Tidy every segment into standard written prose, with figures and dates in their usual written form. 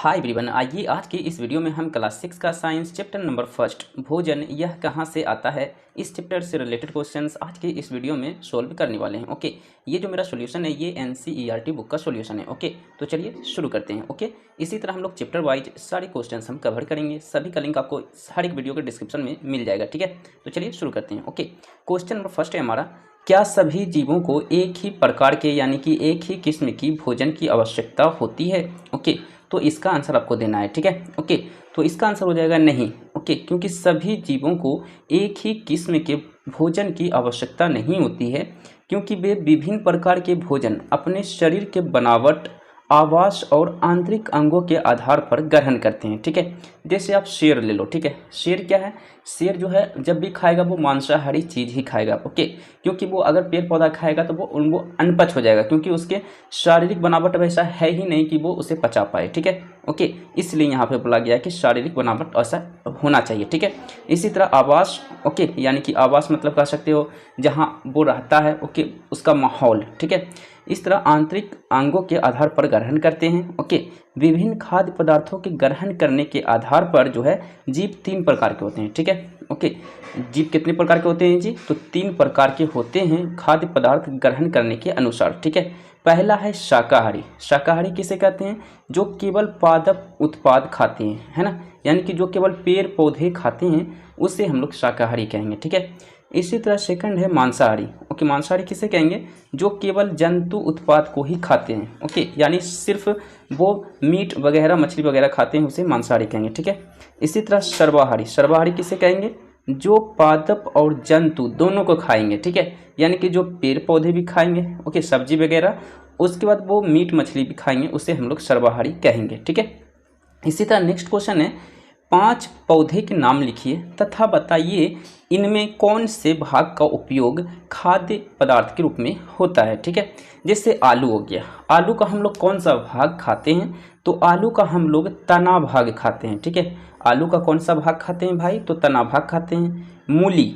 Hi everyone, आइए आज की इस वीडियो में हम क्लास 6 का साइंस चैप्टर नंबर फर्स्ट भोजन यह कहाँ से आता है इस चैप्टर से रिलेटेड क्वेश्चंस आज की इस वीडियो में सोल्व करने वाले हैं। ओके, ये जो मेरा सॉल्यूशन है ये NCERT बुक का सॉल्यूशन है। ओके, तो चलिए शुरू करते हैं। ओके, इसी तरह हम लोग चैप्टर वाइज सारे क्वेश्चंस हम कवर करेंगे। सभी का लिंक आपको हर एक वीडियो के डिस्क्रिप्शन में मिल जाएगा। ठीक है, तो चलिए शुरू करते हैं। ओके, क्वेश्चन नंबर फर्स्ट है हमारा, क्या सभी जीवों को एक ही प्रकार के यानी कि एक ही किस्म की भोजन की आवश्यकता होती है? ओके, तो इसका आंसर आपको देना है। ठीक है, ओके, तो इसका आंसर हो जाएगा नहीं। ओके, क्योंकि सभी जीवों को एक ही किस्म के भोजन की आवश्यकता नहीं होती है, क्योंकि वे विभिन्न प्रकार के भोजन अपने शरीर के बनावट, आवास और आंतरिक अंगों के आधार पर ग्रहण करते हैं। ठीक है, जैसे आप शेर ले लो। ठीक है, शेर क्या है? शेर जो है जब भी खाएगा वो मांसाहारी चीज़ ही खाएगा। ओके, क्योंकि वो अगर पेड़ पौधा खाएगा तो वो अनपच हो जाएगा, क्योंकि उसके शारीरिक बनावट वैसा है ही नहीं कि वो उसे पचा पाए। ठीक है, ओके, इसलिए यहाँ पे बोला गया कि शारीरिक बनावट ऐसा होना चाहिए। ठीक है, इसी तरह आवास, ओके, यानी कि आवास मतलब कह सकते हो जहाँ वो रहता है, ओके, उसका माहौल। ठीक है, इस तरह आंतरिक अंगों के आधार पर ग्रहण करते हैं। ओके, विभिन्न खाद्य पदार्थों के ग्रहण करने के आधार पर जो है जीव 3 प्रकार के होते हैं। ठीक है, ओके, जीव कितने प्रकार के होते हैं जी? तो 3 प्रकार के होते हैं खाद्य पदार्थ ग्रहण करने के अनुसार। ठीक है, पहला है शाकाहारी। शाकाहारी किसे कहते हैं? जो केवल पादप उत्पाद खाते हैं, है ना, यानी कि जो केवल पेड़ पौधे खाते हैं उसे हम लोग शाकाहारी कहेंगे। ठीक है, इसी तरह सेकंड है मांसाहारी। ओके, मांसाहारी किसे कहेंगे? जो केवल जंतु उत्पाद को ही खाते हैं। ओके, यानी सिर्फ वो मीट वगैरह मछली वगैरह खाते हैं, उसे मांसाहारी कहेंगे। ठीक है, इसी तरह सर्वाहारी। सर्वाहारी किसे कहेंगे? जो पादप और जंतु दोनों को खाएंगे। ठीक है, यानी कि जो पेड़ पौधे भी खाएंगे, ओके, सब्जी वगैरह, उसके बाद वो मीट मछली भी खाएंगे, उसे हम लोग सर्वाहारी कहेंगे। ठीक है, इसी तरह नेक्स्ट क्वेश्चन है, 5 पौधे के नाम लिखिए तथा बताइए इनमें कौन से भाग का उपयोग खाद्य पदार्थ के रूप में होता है। ठीक है, जैसे आलू हो गया। आलू का हम लोग कौन सा भाग खाते हैं? तो आलू का हम लोग तना भाग खाते हैं। ठीक है, आलू का कौन सा भाग खाते हैं भाई? तो तना भाग खाते हैं। मूली,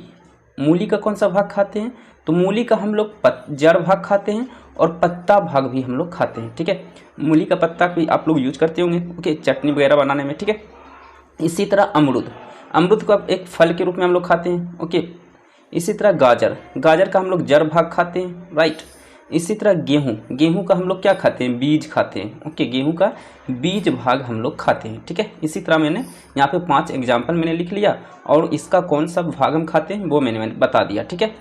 मूली का कौन सा भाग खाते हैं? तो मूली का हम लोग जड़ भाग खाते हैं और पत्ता भाग भी हम लोग खाते हैं। ठीक है, मूली का पत्ता भी आप लोग यूज करते होंगे, ओके, चटनी वगैरह बनाने में। ठीक है, इसी तरह अमरूद, अमरूद को एक फल के रूप में हम लोग खाते हैं। ओके, इसी तरह गाजर, गाजर का हम लोग जड़ भाग खाते हैं, राइट। इसी तरह गेहूँ, गेहूँ का हम लोग क्या खाते हैं? बीज खाते हैं। ओके, गेहूँ का बीज भाग हम लोग खाते हैं। ठीक है, इसी तरह मैंने यहाँ पे 5 एग्जाम्पल मैंने लिख लिया और इसका कौन सा भाग हम खाते हैं वो मैंने बता दिया। ठीक है,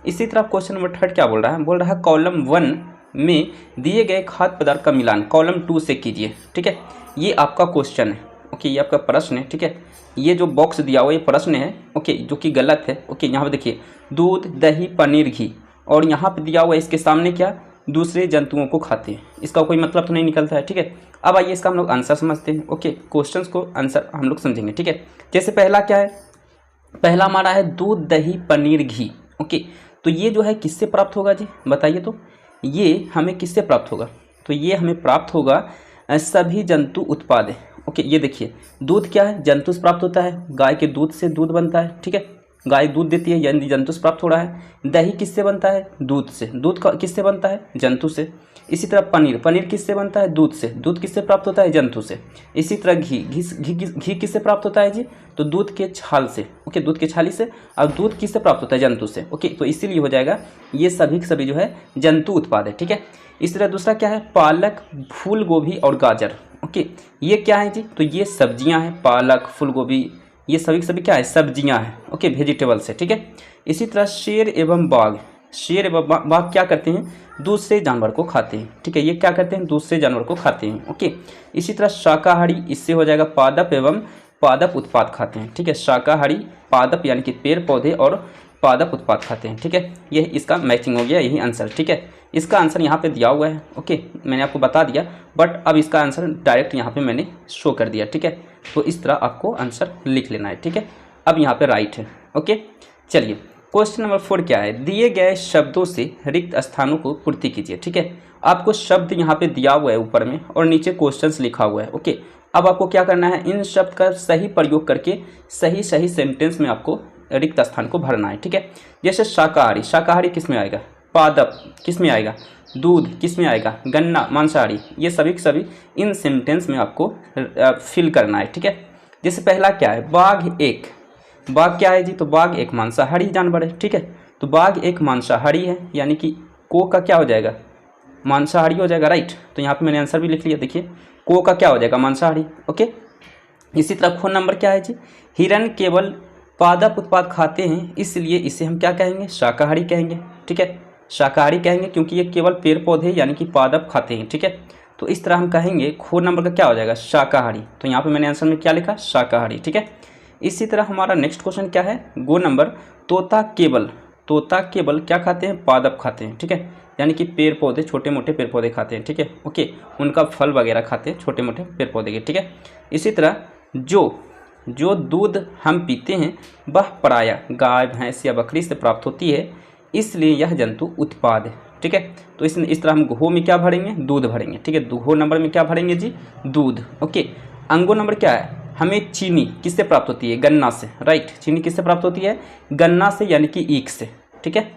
इसी तरह क्वेश्चन नंबर 3 क्या बोल रहा है? बोल रहा है कॉलम 1 में दिए गए खाद्य पदार्थ का मिलान कॉलम 2 से कीजिए। ठीक है, ये आपका क्वेश्चन है। ओके, ये आपका प्रश्न है। ठीक है, ये जो बॉक्स दिया हुआ ये प्रश्न है, ओके, जो कि गलत है। ओके, यहाँ पे देखिए दूध, दही, पनीर, घी, और यहाँ पे दिया हुआ है इसके सामने क्या? दूसरे जंतुओं को खाते हैं। इसका कोई मतलब तो नहीं निकलता है। ठीक है, अब आइए इसका हम लोग आंसर समझते हैं। ओके, क्वेश्चंस को आंसर हम लोग समझेंगे। ठीक है, जैसे पहला क्या है? पहला हमारा है दूध, दही, पनीर, घी। ओके, तो ये जो है किससे प्राप्त होगा जी? बताइए तो, ये हमें किससे प्राप्त होगा? तो ये हमें प्राप्त होगा सभी जंतु उत्पाद है। ओके, ये देखिए दूध क्या है? जंतु से प्राप्त होता है, गाय के दूध से दूध बनता है। ठीक है, गाय दूध देती है यानी जंतु से प्राप्त हो रहा है। दही किससे बनता है? दूध से। दूध किससे बनता है? जंतु से। इसी तरह पनीर, पनीर किससे बनता है? दूध से। दूध किससे प्राप्त होता है? जंतु से। इसी तरह घी, घी किससे प्राप्त होता है जी? तो दूध के छाल से। ओके, दूध के छाली से। और दूध किससे प्राप्त होता है? जंतु से। ओके, तो इसीलिए हो जाएगा ये सभी के सभी जो है जंतु उत्पाद है। ठीक है, इस तरह दूसरा क्या है? पालक, फूल गोभी और गाजर। ओके, ये क्या है जी? तो ये सब्जियां हैं। पालक, फूल गोभी, ये सभी के सभी क्या है? सब्जियां हैं। ओके, वेजिटेबल्स है। ठीक है, इसी तरह शेर एवं बाघ, शेर एवं बाघ क्या करते हैं? दूसरे जानवर को खाते हैं। ठीक है, ये क्या करते हैं? दूसरे जानवर को खाते हैं। ओके, इसी तरह शाकाहारी, इससे हो जाएगा पादप एवं पादप उत्पाद खाते हैं। ठीक है, शाकाहारी पादप यानी कि पेड़ पौधे और पादप उत्पाद खाते हैं। ठीक है, ये इसका मैचिंग हो गया, यही आंसर। ठीक है, इसका आंसर यहाँ पे दिया हुआ है। ओके, मैंने आपको बता दिया, बट अब इसका आंसर डायरेक्ट यहाँ पे मैंने शो कर दिया। ठीक है, तो इस तरह आपको आंसर लिख लेना है। ठीक है, अब यहाँ पे राइट है। ओके, चलिए क्वेश्चन नंबर 4 क्या है? दिए गए शब्दों से रिक्त स्थानों को पूर्ति कीजिए। ठीक है, आपको शब्द यहाँ पे दिया हुआ है ऊपर में और नीचे क्वेश्चंस लिखा हुआ है। ओके, अब आपको क्या करना है? इन शब्द का सही प्रयोग करके सही सही सेंटेंस में आपको रिक्त स्थान को भरना है। ठीक है, जैसे शाकाहारी, शाकाहारी किस में आएगा? पादप किस में आएगा? दूध किस में आएगा, गन्ना मांसाहारी। ये सभी के सभी इन सेंटेंस में आपको फिल करना है, ठीक है। जैसे पहला क्या है, बाघ एक, बाघ क्या है जी, तो बाघ एक मांसाहारी जानवर है, ठीक है। तो बाघ एक मांसाहारी है, यानी कि को का क्या हो जाएगा, मांसाहारी हो जाएगा, राइट। तो यहाँ पे मैंने आंसर भी लिख लिया, देखिए को का क्या हो जाएगा, मांसाहारी, ओके। इसी तरह फोन नंबर क्या है जी, हिरण केवल पादप उत्पाद खाते हैं, इसलिए इसे हम क्या कहेंगे, शाकाहारी कहेंगे, ठीक है। शाकाहारी कहेंगे क्योंकि ये केवल पेड़ पौधे यानी कि पादप खाते हैं, ठीक है। तो इस तरह हम कहेंगे खो नंबर का क्या हो जाएगा, शाकाहारी। तो यहाँ पे मैंने आंसर में क्या लिखा, शाकाहारी, ठीक है। इसी तरह हमारा नेक्स्ट क्वेश्चन क्या है, गो नंबर, तोता केवल, तोता केवल क्या खाते हैं, पादप खाते हैं, ठीक है। यानी कि पेड़ पौधे, छोटे मोटे पेड़ पौधे खाते हैं, ठीक है, ओके। उनका फल वगैरह खाते हैं, छोटे मोटे पेड़ पौधे के, ठीक है। इसी तरह जो दूध हम पीते हैं वह पराया गाय भैंस या बकरी से प्राप्त होती है, इसलिए यह जंतु उत्पाद है, ठीक है। तो इस तरह हम घो में क्या भरेंगे, दूध भरेंगे, ठीक है। घो नंबर में क्या भरेंगे जी, दूध, ओके। अंगो नंबर क्या है, हमें चीनी किससे प्राप्त होती है, गन्ना से, राइट। चीनी किससे प्राप्त होती है, गन्ना से, यानी कि ईख से, ठीक है।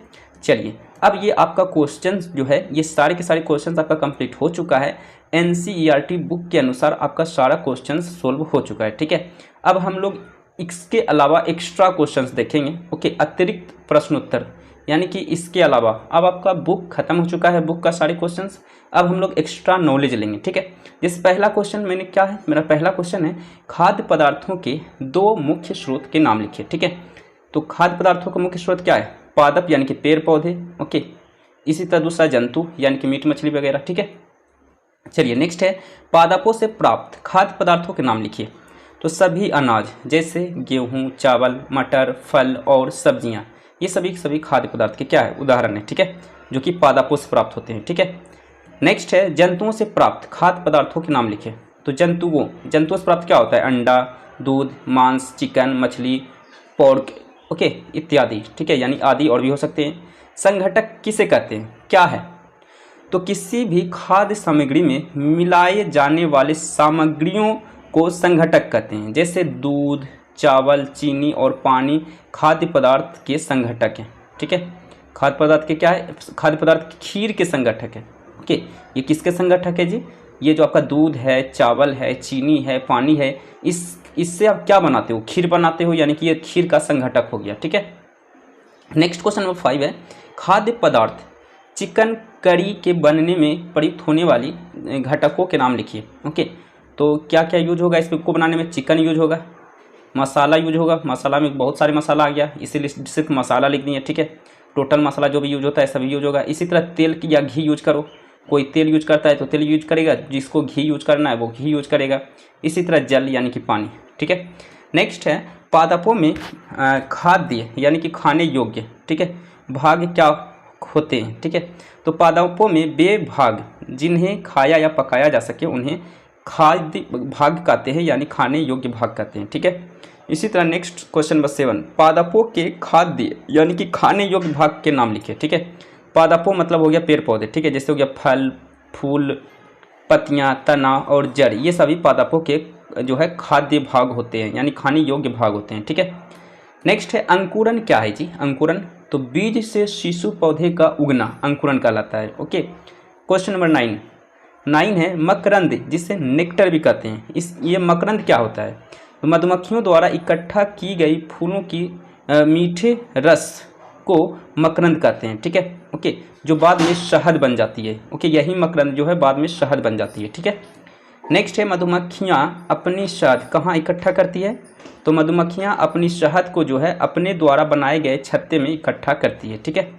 चलिए अब ये आपका क्वेश्चन जो है, ये सारे के सारे क्वेश्चन आपका कंप्लीट हो चुका है। NCERT बुक के अनुसार आपका सारा क्वेश्चन सोल्व हो चुका है, ठीक है। अब हम लोग इसके अलावा एक्स्ट्रा क्वेश्चंस देखेंगे, ओके, अतिरिक्त प्रश्नोत्तर, यानी कि इसके अलावा अब आपका बुक खत्म हो चुका है, बुक का सारे क्वेश्चंस। अब हम लोग एक्स्ट्रा नॉलेज लेंगे, ठीक है। जैसे पहला क्वेश्चन मैंने क्या है, मेरा पहला क्वेश्चन है खाद्य पदार्थों के दो मुख्य स्रोत के नाम लिखिए, ठीक है। तो खाद्य पदार्थों का मुख्य स्रोत क्या है, पादप यानी कि पेड़ पौधे, ओके। इसी तरह दूसरा जंतु यानी कि मीट मछली वगैरह, ठीक है। चलिए नेक्स्ट है पादपों से प्राप्त खाद्य पदार्थों के नाम लिखिए। तो सभी अनाज जैसे गेहूं, चावल, मटर, फल और सब्जियां, ये सभी खाद्य पदार्थ के क्या है, उदाहरण है, ठीक है, जो कि पादपों से प्राप्त होते हैं, ठीक है। नेक्स्ट है जंतुओं से प्राप्त खाद्य पदार्थों के नाम लिखिए। तो जंतुओं से प्राप्त क्या होता है, अंडा, दूध, मांस, चिकन, मछली, पोर्क, ओके, इत्यादि, ठीक है, यानी आदि और भी हो सकते हैं। संघटक किसे कहते हैं, क्या है, तो किसी भी खाद्य सामग्री में मिलाए जाने वाले सामग्रियों को संघटक कहते हैं। जैसे दूध, चावल, चीनी और पानी खाद्य पदार्थ के संघटक हैं, ठीक है। खाद्य पदार्थ के क्या है, खाद्य पदार्थ खीर के संघटक है, ओके। ये किसके संघटक है जी, ये जो आपका दूध है, चावल है, चीनी है, पानी है, इससे आप क्या बनाते हो, खीर बनाते हो, यानी कि ये खीर का संघटक हो गया, ठीक है। नेक्स्ट क्वेश्चन नंबर 5 है खाद्य पदार्थ चिकन करी के बनने में प्रयुक्त होने वाली घटकों के नाम लिखिए, ओके। तो क्या क्या यूज होगा इसको बनाने में, चिकन यूज होगा, मसाला यूज होगा, मसाला में बहुत सारे मसाला आ गया, इसीलिए सिर्फ मसाला लिख दिए, ठीक है। टोटल मसाला जो भी यूज होता है सभी यूज होगा। इसी तरह तेल की या घी यूज करो, कोई तेल यूज करता है तो तेल यूज करेगा, जिसको घी यूज करना है वो घी यूज करेगा। इसी तरह जल यानी कि पानी, ठीक है। नेक्स्ट है पादपों में खाद्य यानी कि खाने योग्य, ठीक है, भाग क्या होते हैं, ठीक है। तो पादपों में वे भाग जिन्हें खाया या पकाया जा सके उन्हें खाद्य भाग कहते हैं, यानी खाने योग्य भाग कहते हैं, ठीक है। इसी तरह नेक्स्ट क्वेश्चन नंबर 7 पादपों के खाद्य यानी कि खाने योग्य भाग के नाम लिखे, ठीक है। पादपों मतलब हो गया पेड़ पौधे, ठीक है, जैसे हो गया फल, फूल, पत्तियां, तना और जड़, ये सभी पादपों के जो है खाद्य भाग होते हैं, यानी खाने योग्य भाग होते हैं, ठीक है। नेक्स्ट है अंकुरन क्या है जी, अंकुरन तो बीज से शिशु पौधे का उगना अंकुरन कहलाता है, ओके। क्वेश्चन नंबर 9 है मकरंद जिसे नेक्टर भी कहते हैं। ये मकरंद क्या होता है, तो मधुमक्खियों द्वारा इकट्ठा की गई फूलों की मीठे रस को मकरंद कहते हैं, ठीक है, ओके, जो बाद में शहद बन जाती है, ओके। यही मकरंद जो है बाद में शहद बन जाती है, ठीक है। नेक्स्ट है मधुमक्खियाँ अपनी शहद कहाँ इकट्ठा करती है, तो मधुमक्खियाँ अपनी शहद को जो है अपने द्वारा बनाए गए छत्ते में इकट्ठा करती है, ठीक है।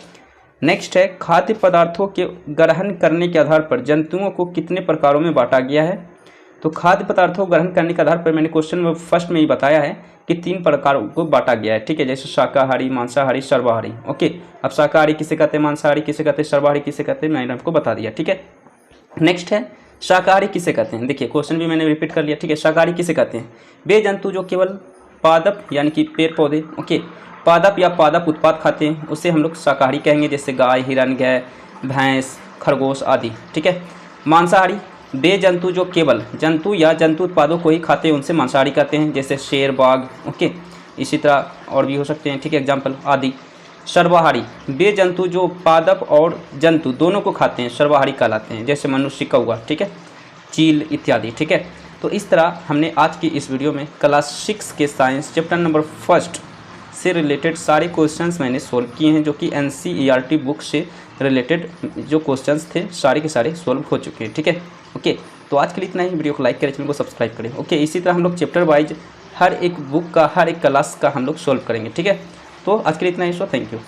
नेक्स्ट है खाद्य पदार्थों के ग्रहण करने के आधार पर जंतुओं को कितने प्रकारों में बांटा गया है, तो खाद्य पदार्थों को ग्रहण करने के आधार पर मैंने क्वेश्चन में फर्स्ट में ही बताया है कि 3 प्रकारों को बांटा गया है, ठीक है, जैसे शाकाहारी, मांसाहारी, सर्वाहारी, ओके। अब शाकाहारी किसे कहते हैं, मांसाहारी किसे कहते हैं, सर्वाहारी किसे कहते हैं, मैंने आपको बता दिया, ठीक है। नेक्स्ट है शाकाहारी किसे कहते हैं, देखिए क्वेश्चन भी मैंने रिपीट कर लिया, ठीक है। शाकाहारी किसे कहते हैं, वे जंतु जो केवल पादप यानी कि पेड़ पौधे, ओके, पादप या पादप उत्पाद खाते हैं, उसे हम लोग शाकाहारी कहेंगे, जैसे गाय, हिरण, गाय, भैंस, खरगोश आदि, ठीक है। मांसाहारी वे जंतु जो केवल जंतु या जंतु उत्पादों को ही खाते हैं उनसे मांसाहारी कहते हैं, जैसे शेर, बाघ, ओके। इसी तरह और भी हो सकते हैं, ठीक है, एग्जाम्पल आदि। सर्वाहारी, वे जंतु जो पादप और जंतु दोनों को खाते हैं सर्वाहारी कहलाते हैं, जैसे मनुष्य का हुआ, ठीक है, चील इत्यादि, ठीक है। तो इस तरह हमने आज की इस वीडियो में क्लास 6 के साइंस चैप्टर नंबर 1 से रिलेटेड सारे क्वेश्चंस मैंने सोल्व किए हैं, जो कि NCERT बुक से रिलेटेड जो क्वेश्चंस थे सारे के सारे सोल्व हो चुके हैं, ठीक है। ओके, तो आज के लिए इतना ही। वीडियो को लाइक करें, चैनल को सब्सक्राइब करें। ओके, इसी तरह हम लोग चैप्टर वाइज हर एक बुक का, हर एक क्लास का हम लोग सोल्व करेंगे, ठीक है। तो आज के लिए इतना ही। So thank you.